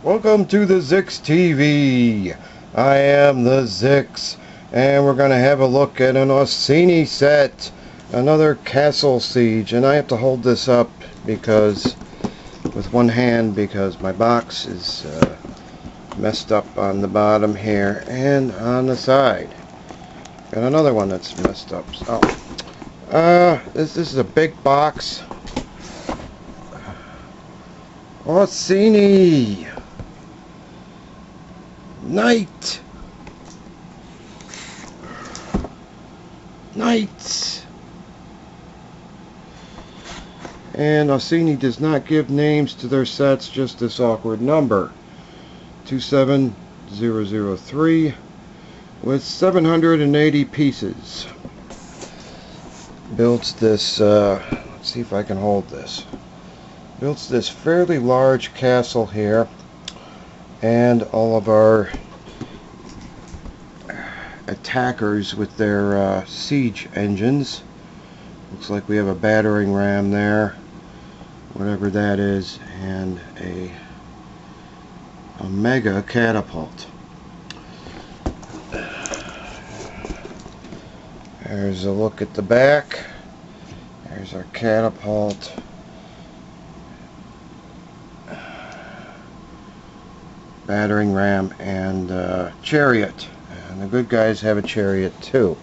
Welcome to the Zix TV. I am the Zix, and we're going to have a look at an Ausini set, another Castle Siege. And I have to hold this up because with one hand because my box is messed up on the bottom here and on the side. Got another one that's messed up. So, this is a big box. Ausini Knights. And Ausini does not give names to their sets, just this awkward number 27003 with 780 pieces. Builds this let's see if I can hold this. Builds this fairly large castle here, and all of our attackers with their siege engines. Looks like we have a battering ram there, whatever that is, and a mega catapult. There's a look at the back. There's our catapult. Battering ram and chariot, and the good guys have a chariot too.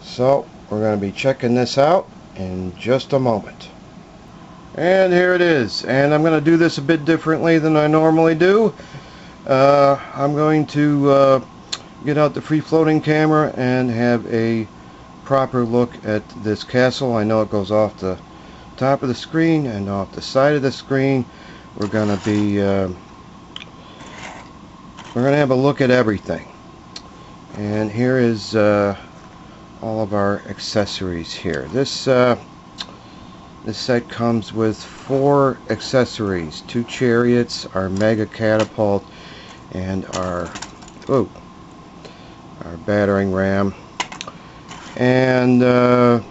So we're going to be checking this out in just a moment. And here it is, and I'm going to do this a bit differently than I normally do. I'm going to get out the free floating camera and have a proper look at this castle. I know it goes off the top of the screen and off the side of the screen. We're going to be have a look at everything. And here is all of our accessories here. This set comes with 4 accessories: 2 chariots, our mega catapult, and our battering ram. And let's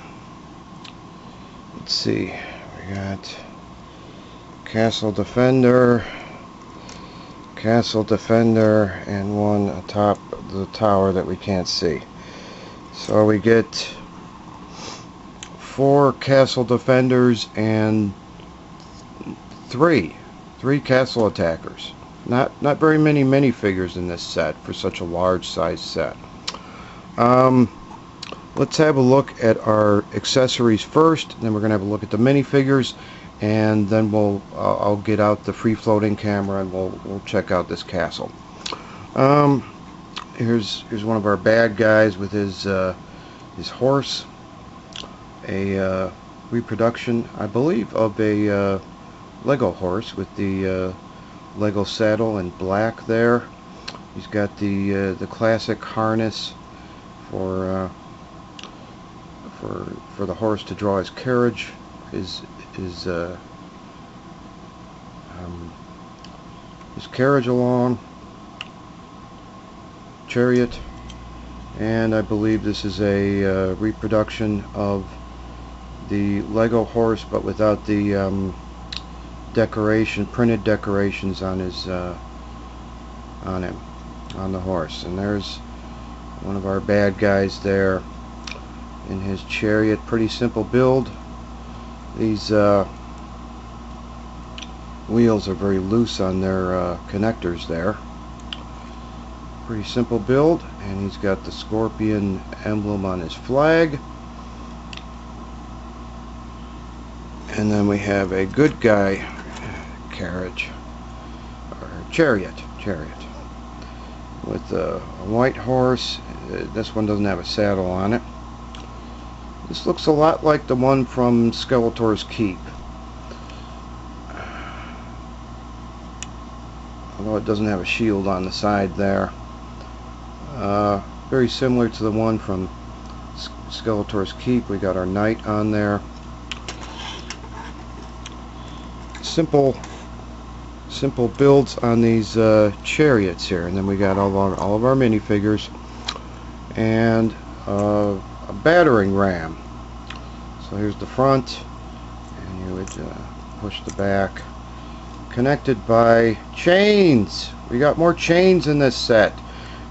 see, we got Castle Defender, and one atop the tower that we can't see. So we get 4 Castle Defenders and 3 Castle Attackers. Not very many minifigures in this set for such a large size set. Let's have a look at our accessories first, and then we're going to have a look at the minifigures, and then I'll get out the free floating camera and we'll check out this castle. Here's one of our bad guys with his horse, a reproduction, I believe, of a Lego horse with the Lego saddle in black there. He's got the classic harness for the horse to draw his carriage, his carriage along, chariot. And I believe this is a reproduction of the Lego horse, but without the printed decorations on his on the horse. And there's one of our bad guys there in his chariot. Pretty simple build. These wheels are very loose on their connectors there. Pretty simple build, and he's got the scorpion emblem on his flag. And then we have a good guy carriage, or chariot with a white horse. This one doesn't have a saddle on it. This looks a lot like the one from Skeletor's Keep, although it doesn't have a shield on the side there. Very similar to the one from Skeletor's Keep. We got our knight on there. Simple builds on these chariots here, and then we got all of our minifigures and a battering ram. So here's the front, and you would push the back, connected by chains. We got more chains in this set.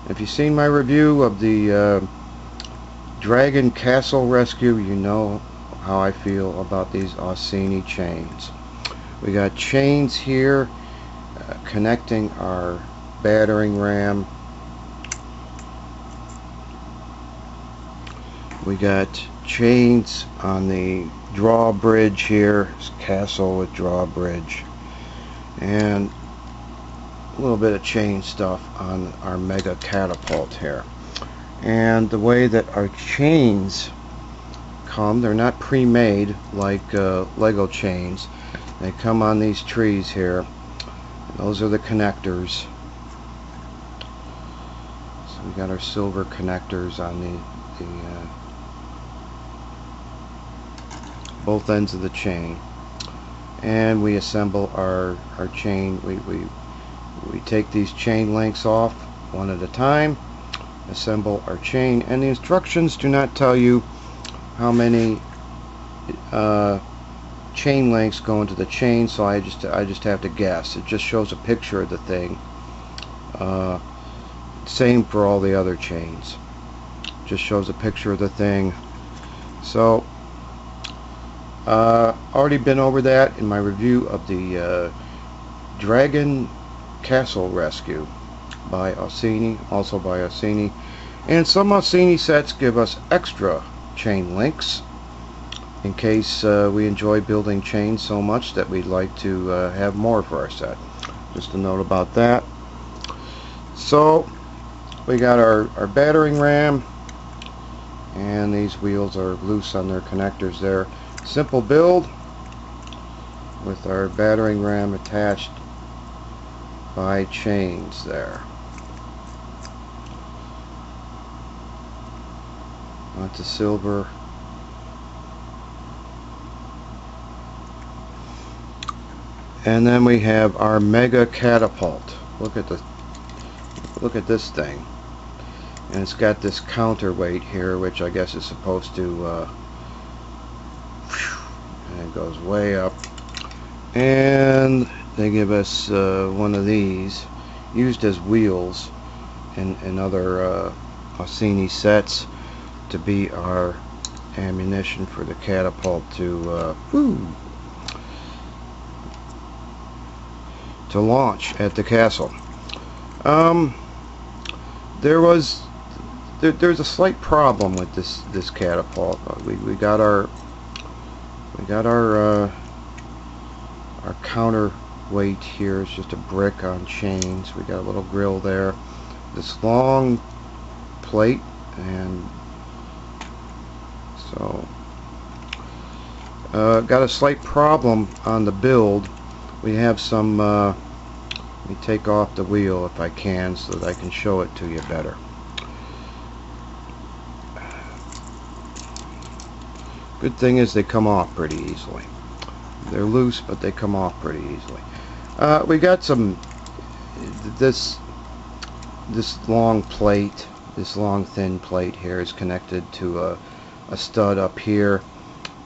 If you've seen my review of the Dragon Castle Rescue, you know how I feel about these Ausini chains. We got chains here connecting our battering ram. We got chains on the drawbridge here, Castle with Drawbridge, and a little bit of chain stuff on our mega catapult here. And the way that our chains come, they're not pre-made like Lego chains. They come on these trees here. Those are the connectors. So we got our silver connectors on the both ends of the chain, and we assemble our chain. We take these chain links off one at a time, assemble our chain, and the instructions do not tell you how many chain links go into the chain, so I just have to guess. It just shows a picture of the thing. Same for all the other chains. Just shows a picture of the thing. So already been over that in my review of the Dragon Castle Rescue by Ausini, also by Ausini. And some Ausini sets give us extra chain links in case we enjoy building chains so much that we'd like to have more for our set. Just a note about that. So we got our battering ram, and these wheels are loose on their connectors there. Simple build with our battering ram attached by chains there. Lots of silver. And then we have our mega catapult. Look at this thing. And it's got this counterweight here, which I guess is supposed to and it goes way up. And they give us one of these used as wheels in other Ausini sets to be our ammunition for the catapult to launch at the castle. There's a slight problem with this catapult. We got our counterweight here. It's just a brick on chains. We got a little grill there. This long plate, and so got a slight problem on the build. We have some. Let me take off the wheel if I can, so that I can show it to you better. Good thing is they come off pretty easily. They're loose, but they come off pretty easily. We got some this long plate, this long thin plate here is connected to a stud up here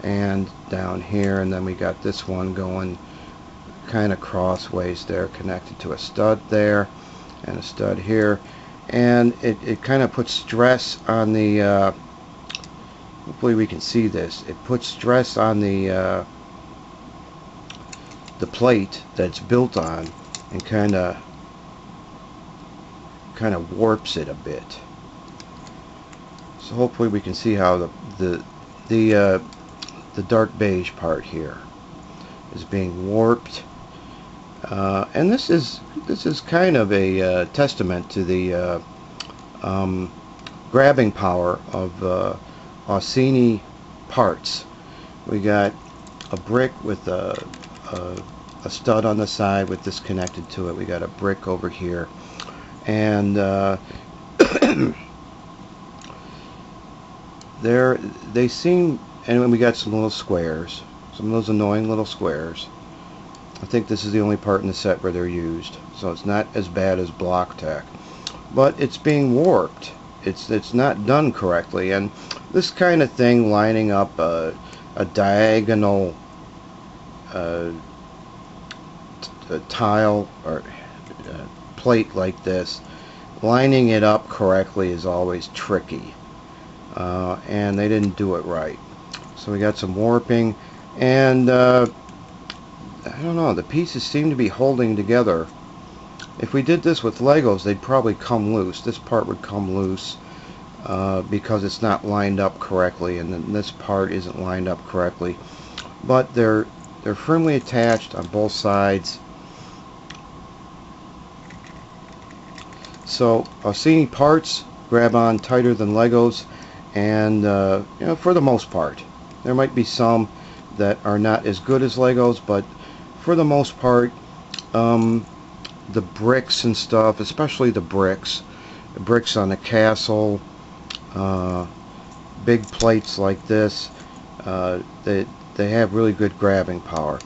and down here, and then we got this one going kind of crossways there, connected to a stud there and a stud here, and it kind of puts stress on the hopefully we can see this. It puts stress on the plate that's built on, and kind of warps it a bit. So hopefully we can see how the dark beige part here is being warped. And this is kind of a testament to the grabbing power of Ausini parts. We got a brick with a stud on the side with this connected to it. We got a brick over here, and they seem, and then we got some little squares, some of those annoying little squares. I think this is the only part in the set where they're used, so it's not as bad as block tack, but it's being warped. It's not done correctly, and this kind of thing, lining up a diagonal tile or plate like this, lining it up correctly is always tricky, and they didn't do it right. So we got some warping, and I don't know, the pieces seem to be holding together. If we did this with Legos, they'd probably come loose. This part would come loose because it's not lined up correctly, and then this part isn't lined up correctly. But they're firmly attached on both sides. So Ausini parts grab on tighter than Legos, and you know, for the most part. There might be some that are not as good as Legos, but for the most part, the bricks and stuff, especially the bricks on the castle, big plates like this, they have really good grabbing power.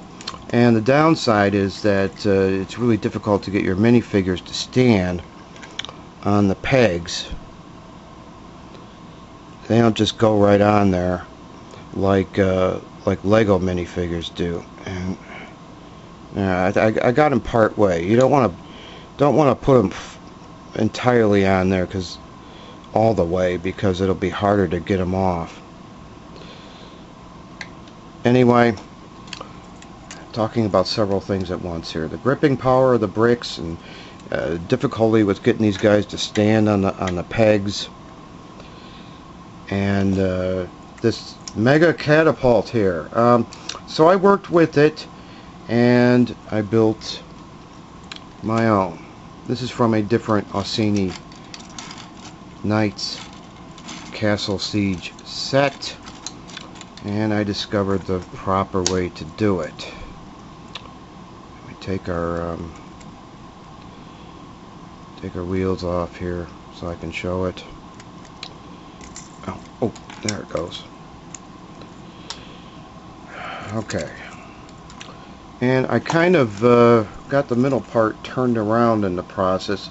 And the downside is that it's really difficult to get your minifigures to stand on the pegs. They don't just go right on there like Lego minifigures do. And I got them part way. You don't want to put them entirely on there all the way, because it'll be harder to get them off. Anyway, talking about several things at once here: the gripping power of the bricks, and difficulty with getting these guys to stand on the pegs, and this mega catapult here. So I worked with it and I built my own. This is from a different Ausini Knights Castle Siege set, and I discovered the proper way to do it. We take our wheels off here so I can show it. Oh, there it goes. Okay, and I kind of got the middle part turned around in the process.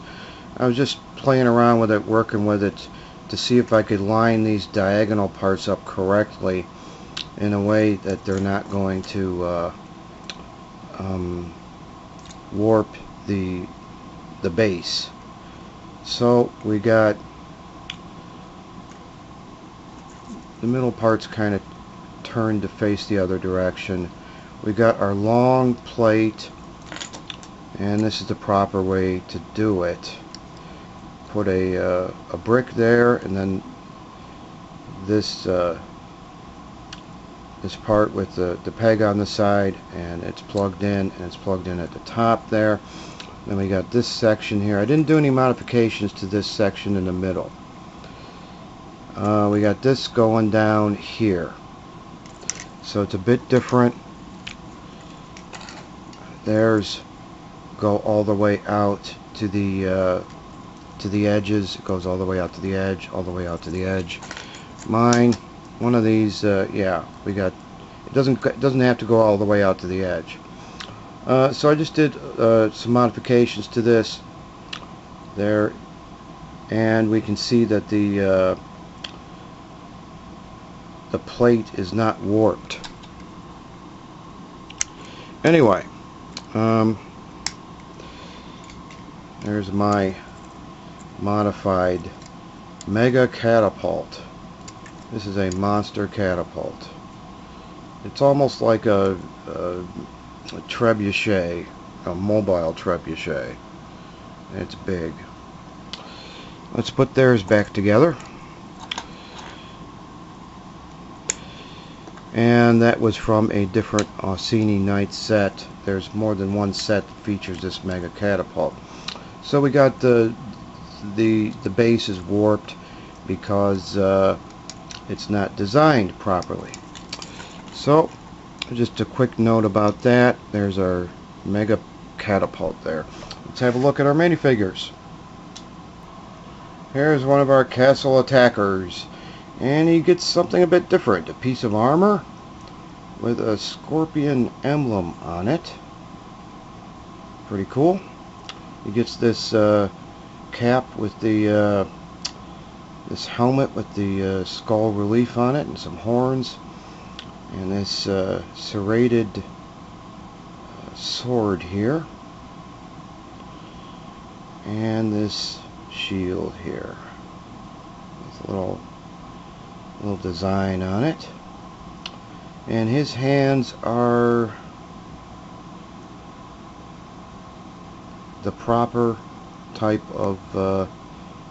I was just playing around with it, working with it to see if I could line these diagonal parts up correctly in a way that they're not going to warp the base. So we got the middle parts kind of turned to face the other direction. We got our long plate, and this is the proper way to do it. Put a brick there, and then this this part with the peg on the side, and it's plugged in, and it's plugged in at the top there. Then we got this section here. I didn't do any modifications to this section in the middle. We got this going down here, so it's a bit different. Theirs go all the way out to the edges. It goes all the way out to the edge, all the way out to the edge. Mine, one of these, yeah, we got. It doesn't have to go all the way out to the edge. So I just did some modifications to this there, and we can see that the plate is not warped. Anyway, there's my modified mega catapult. This is a monster catapult. It's almost like a trebuchet, a mobile trebuchet. It's big. Let's put theirs back together. And that was from a different Ausini Knights set. There's more than one set that features this mega catapult. So we got the base is warped because it's not designed properly. So just a quick note about that. There's our mega catapult there. Let's have a look at our minifigures. Here's one of our castle attackers, and he gets something a bit different. A piece of armor with a scorpion emblem on it. Pretty cool. He gets this cap with the this helmet with the skull relief on it and some horns, and this serrated sword here. and this shield here with a little design on it. And his hands are the proper type of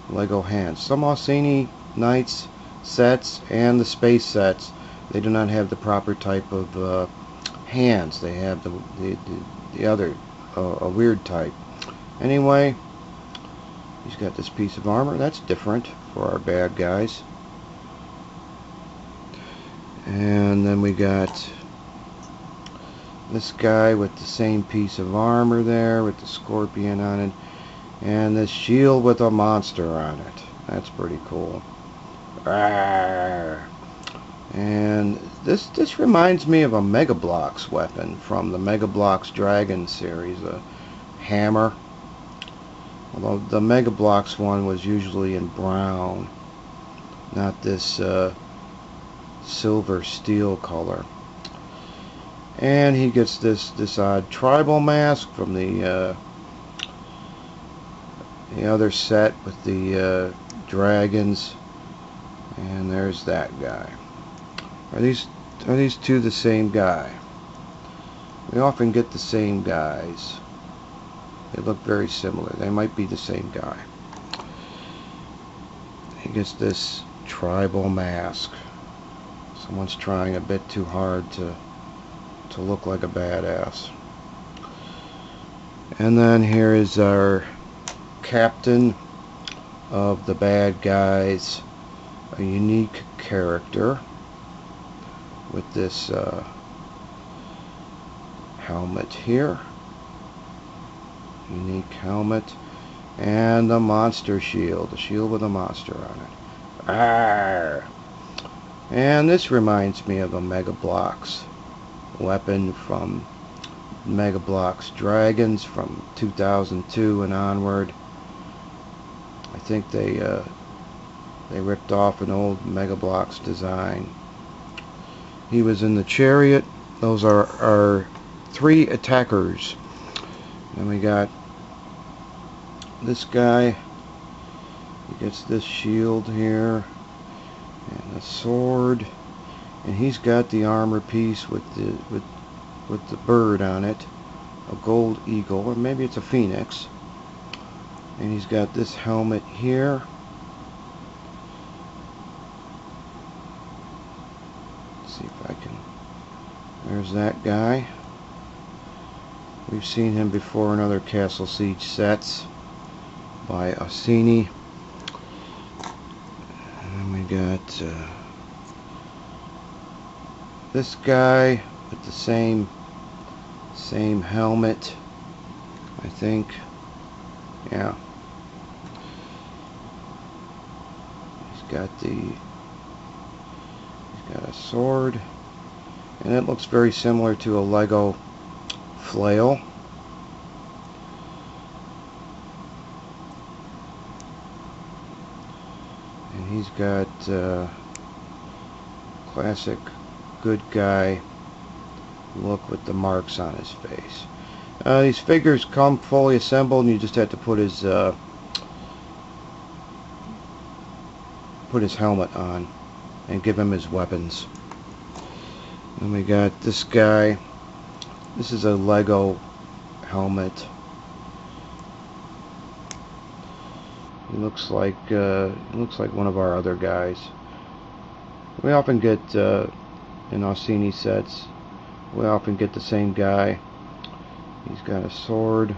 Lego hands. Some Ausini Knights sets and the space sets, they do not have the proper type of hands. They have the other, a weird type. Anyway, he's got this piece of armor. That's different for our bad guys. And then we got this guy with the same piece of armor there with the scorpion on it, and this shield with a monster on it. That's pretty cool. Arrgh. And this reminds me of a Mega Bloks weapon from the Mega Bloks Dragon series, a hammer. Although the Mega Bloks one was usually in brown, not this silver steel color. And he gets this odd tribal mask from the other set with the dragons. And there's that guy. Are these two the same guy? We often get the same guys. They look very similar. They might be the same guy. He gets this tribal mask. Someone's trying a bit too hard to look like a badass. And then here is our captain of the bad guys, a unique character with this helmet here, unique helmet, and the monster shield, a shield with a monster on it. Arrgh. And this reminds me of a Mega Bloks weapon from Mega Bloks Dragons from 2002 and onward. I think they ripped off an old Mega Bloks design. He was in the Chariot. Those are our 3 attackers. And we got this guy. He gets this shield here and a sword, and he's got the armor piece with the bird on it, a gold eagle, or maybe it's a phoenix. And he's got this helmet here. Let's see if I can. There's that guy. We've seen him before in other Castle Siege sets by Ausini. And we got this guy with the same helmet, I think. Yeah. He's got a sword, and it looks very similar to a Lego flail. And he's got classic good guy look with the marks on his face. These figures come fully assembled, and you just have to put his helmet on and give him his weapons. And we got this guy. This is a Lego helmet. He looks like one of our other guys. We often get in Ausini sets. We often get the same guy. He's got a sword.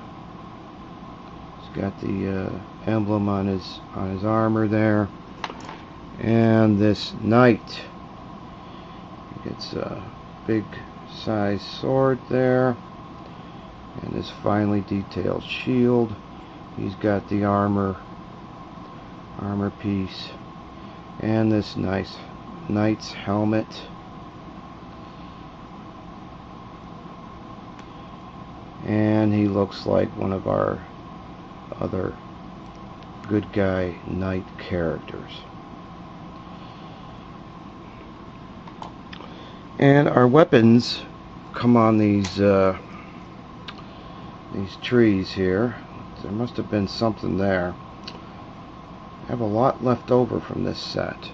He's got the emblem on his armor there, and this knight. He gets a big size sword there, and this finely detailed shield. He's got the armor piece, and this nice knight's helmet. And he looks like one of our other good guy knight characters. And our weapons come on these trees here. there must have been something there. I have a lot left over from this set.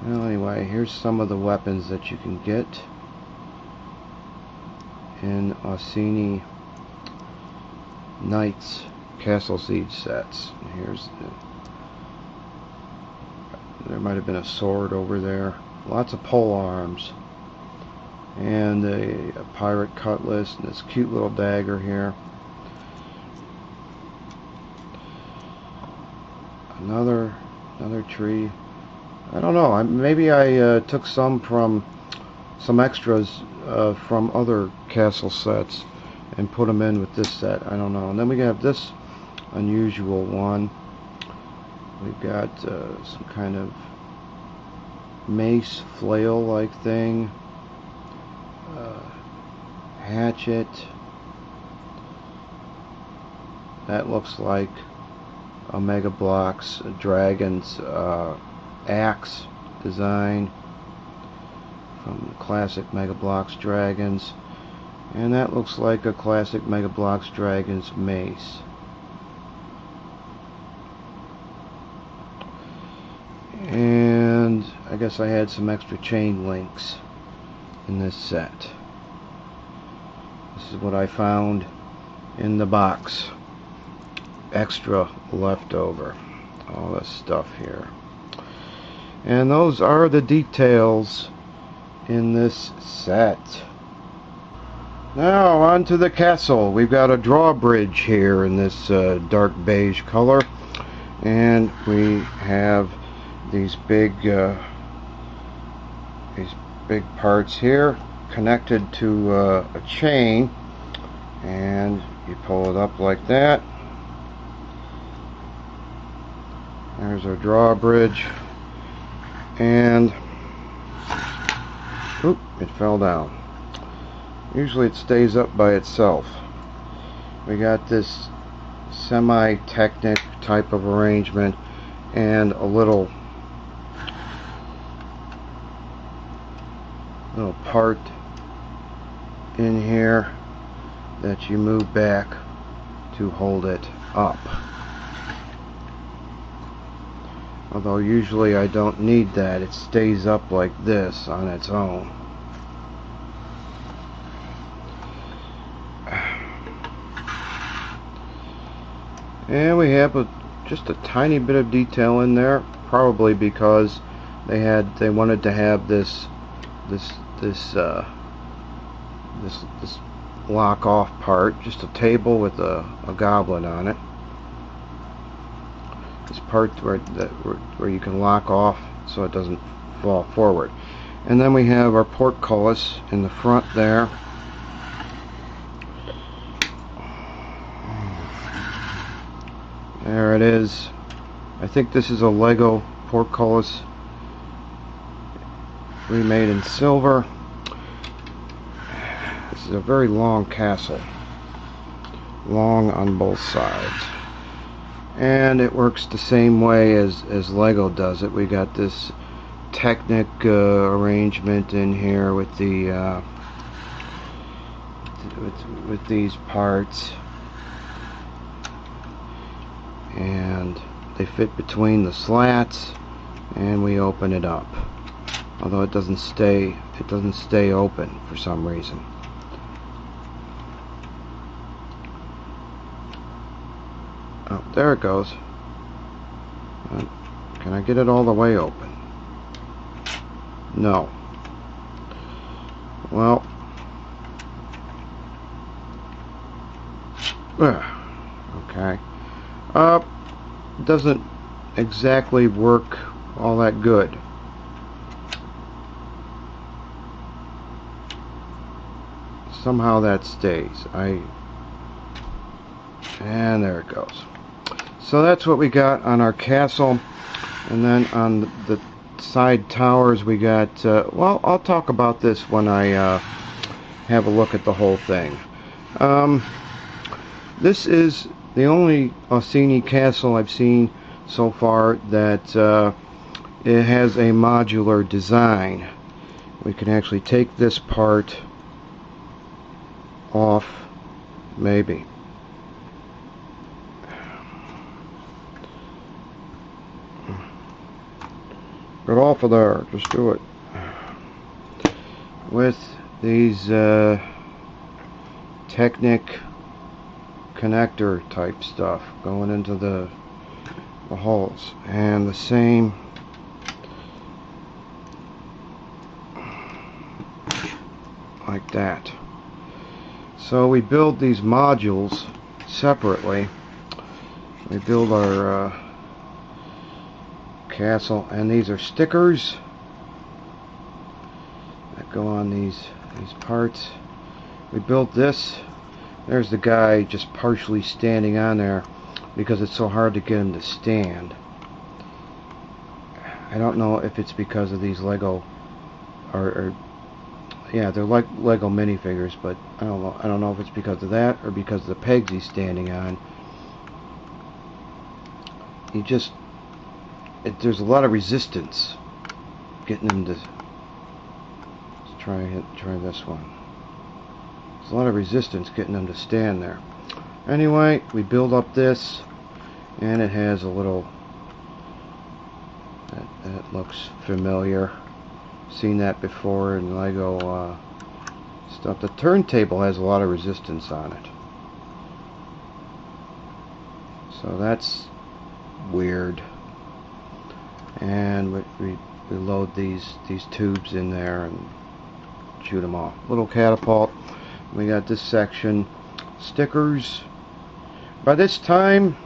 Well, anyway, here's some of the weapons that you can get in Ausini Knights Castle Siege sets. Here's there might have been a sword over there. Lots of pole arms. And a pirate cutlass and this cute little dagger here. Another tree. I don't know. Maybe I took some extras from other castle sets and put them in with this set. I don't know. And then we have this unusual one. We've got some kind of mace flail like thing. Hatchet. That looks like a Mega Bloks Dragon's axe design from the classic Mega Bloks Dragons, and that looks like a classic Mega Bloks Dragons mace. And I guess I had some extra chain links in this set. This is what I found in the box. Extra leftover. All this stuff here. And those are the details in this set. Now on to the castle. We've got a drawbridge here in this dark beige color, and we have these big parts here connected to a chain, and you pull it up like that. There's our drawbridge, and oop, it fell down. Usually it stays up by itself. We got this semi-technic type of arrangement and a little part in here that you move back to hold it up. Although usually I don't need that, it stays up like this on its own. And we have just a tiny bit of detail in there, probably because they wanted to have this lock off part, just a table with a goblet on it. This part where you can lock off so it doesn't fall forward. And then we have our portcullis in the front there. There it is. I think this is a Lego portcullis remade in silver. This is a very long castle, long on both sides, and it works the same way as Lego does it. We got this Technic arrangement in here with the with these parts, and they fit between the slats, and we open it up. Although it doesn't stay open for some reason. Oh, there it goes. Can I get it all the way open? No. Well, okay. Doesn't exactly work all that good. Somehow that stays. And there it goes. So that's what we got on our castle. And then on the side towers we got, well, I'll talk about this when I have a look at the whole thing. This is the only Ausini castle I've seen so far that it has a modular design. we can actually take this part off, maybe. Get off of there, just do it. With these Technic connector type stuff going into the holes, and the same like that. So we build these modules separately. We build our castle, and these are stickers that go on these parts. We built this. There's the guy just partially standing on there because it's so hard to get him to stand. I don't know if it's because of these Lego or yeah, they're like Lego minifigures, but I don't know if it's because of that or because of the pegs he's standing on. There's a lot of resistance getting him to. Let's try this one. There's a lot of resistance getting him to stand there. Anyway, we build up this, and it has a little. That looks familiar. Seen that before in Lego stuff. The turntable has a lot of resistance on it, so that's weird. And we load these tubes in there and shoot them off. Little catapult. We got this section, stickers. By this time,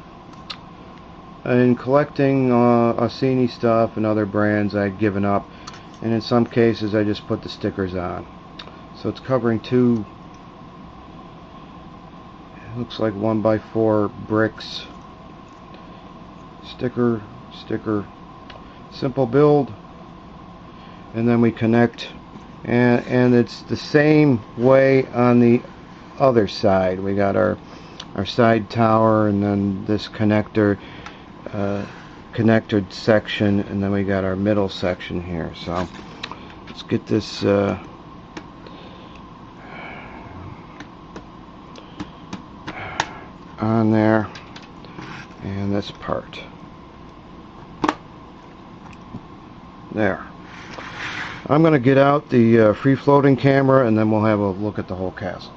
in collecting Ausini stuff and other brands, I'd given up, and in some cases I just put the stickers on. So it's covering two, it looks like 1x4 bricks. Sticker, simple build, and then we connect, and it's the same way on the other side. We got our side tower, and then this connected section, and then we got our middle section here. So let's get this on there, and this part there. I'm going to get out the free-floating camera, and then we'll have a look at the whole castle.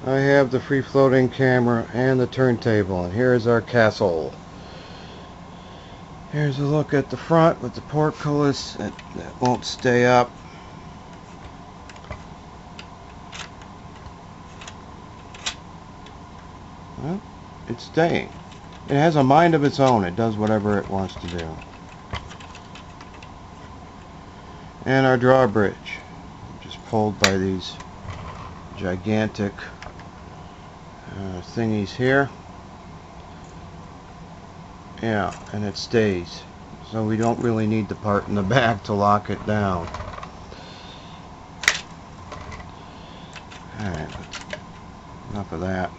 I have the free-floating camera and the turntable, and here's our castle. Here's a look at the front with the portcullis that won't stay up. Well, it's staying. It has a mind of its own. It does whatever it wants to do. And our drawbridge, just pulled by these gigantic thingies here. Yeah, and it stays. So we don't really need the part in the back to lock it down. Alright, enough of that.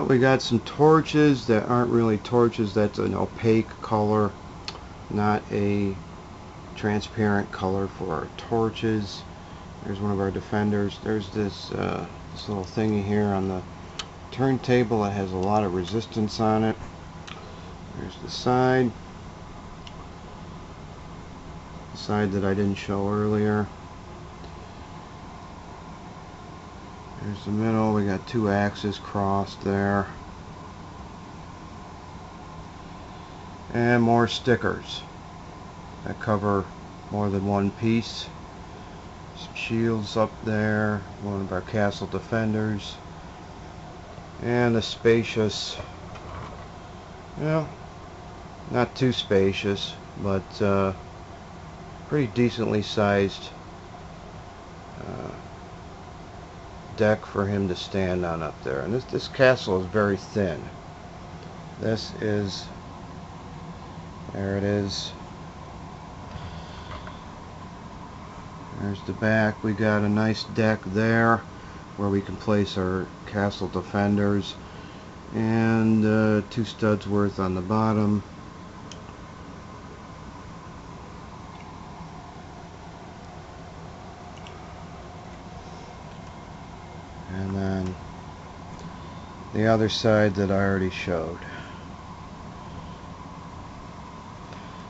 We got some torches that aren't really torches. That's an opaque color, not a transparent color for our torches. There's one of our defenders. There's this little thingy here on the turntable that has a lot of resistance on it. There's the side that I didn't show earlier. There's the middle. We got two axes crossed there, and more stickers that cover more than one piece. Some shields up there, one of our castle defenders, and a spacious, well, not too spacious, but pretty decently sized deck for him to stand on up there. And this castle is very thin. This is, there it is. There's the back. We got a nice deck there where we can place our castle defenders, and 2 studs worth on the bottom. and then the other side that I already showed.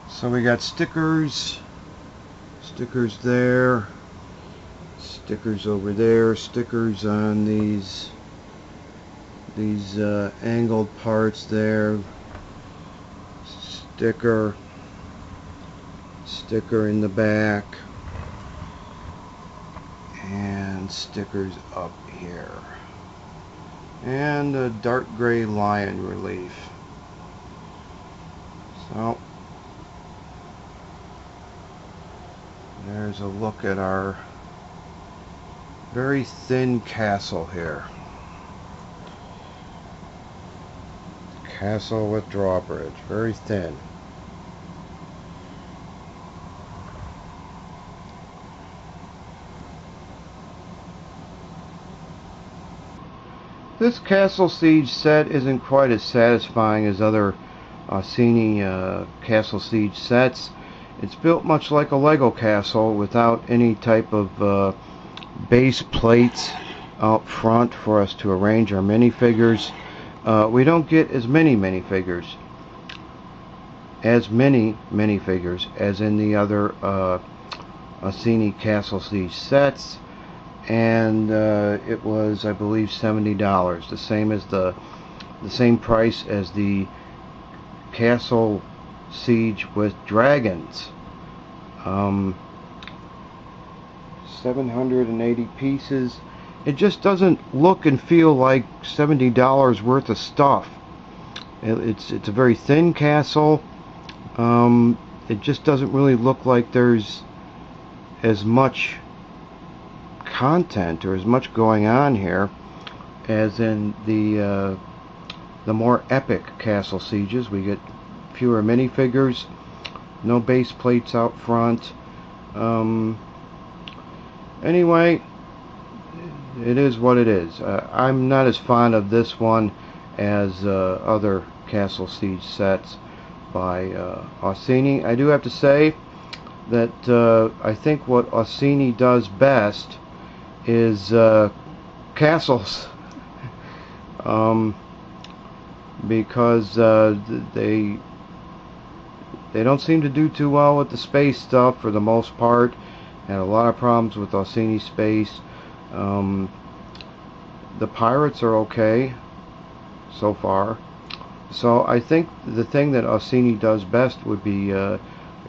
So we got stickers there, stickers over there, stickers on these angled parts there, sticker in the back, and stickers up here, and a dark gray lion relief. So there's a look at our very thin castle here. Castle with Drawbridge, very thin. This Castle Siege set isn't quite as satisfying as other Ausini Castle Siege sets. It's built much like a Lego castle without any type of base plates out front for us to arrange our minifigures. We don't get as many minifigures as in the other Ausini Castle Siege sets, and it was, I believe, $70, the same price as the Castle Siege with Dragons. 780 pieces. It just doesn't look and feel like $70 worth of stuff. It's a very thin castle. It just doesn't really look like there's as much content or as much going on here as in the more epic Castle Sieges. We get fewer minifigures, no base plates out front. Anyway, it is what it is. I'm not as fond of this one as other Castle Siege sets by Ausini. I do have to say that I think what Ausini does best is castles, because they don't seem to do too well with the space stuff for the most part. Had a lot of problems with Ausini space. The pirates are okay so far. So I think the thing that Ausini does best would be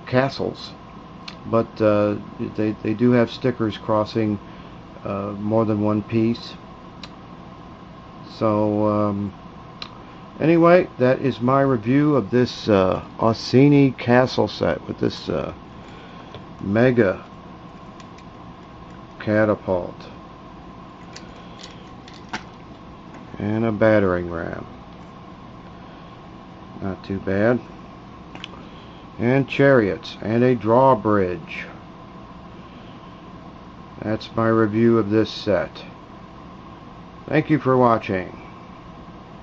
castles. But they do have stickers crossing more than one piece. So anyway, that is my review of this Ausini castle set with this mega catapult and a battering ram. Not too bad. And chariots and a drawbridge. That's my review of this set. Thank you for watching.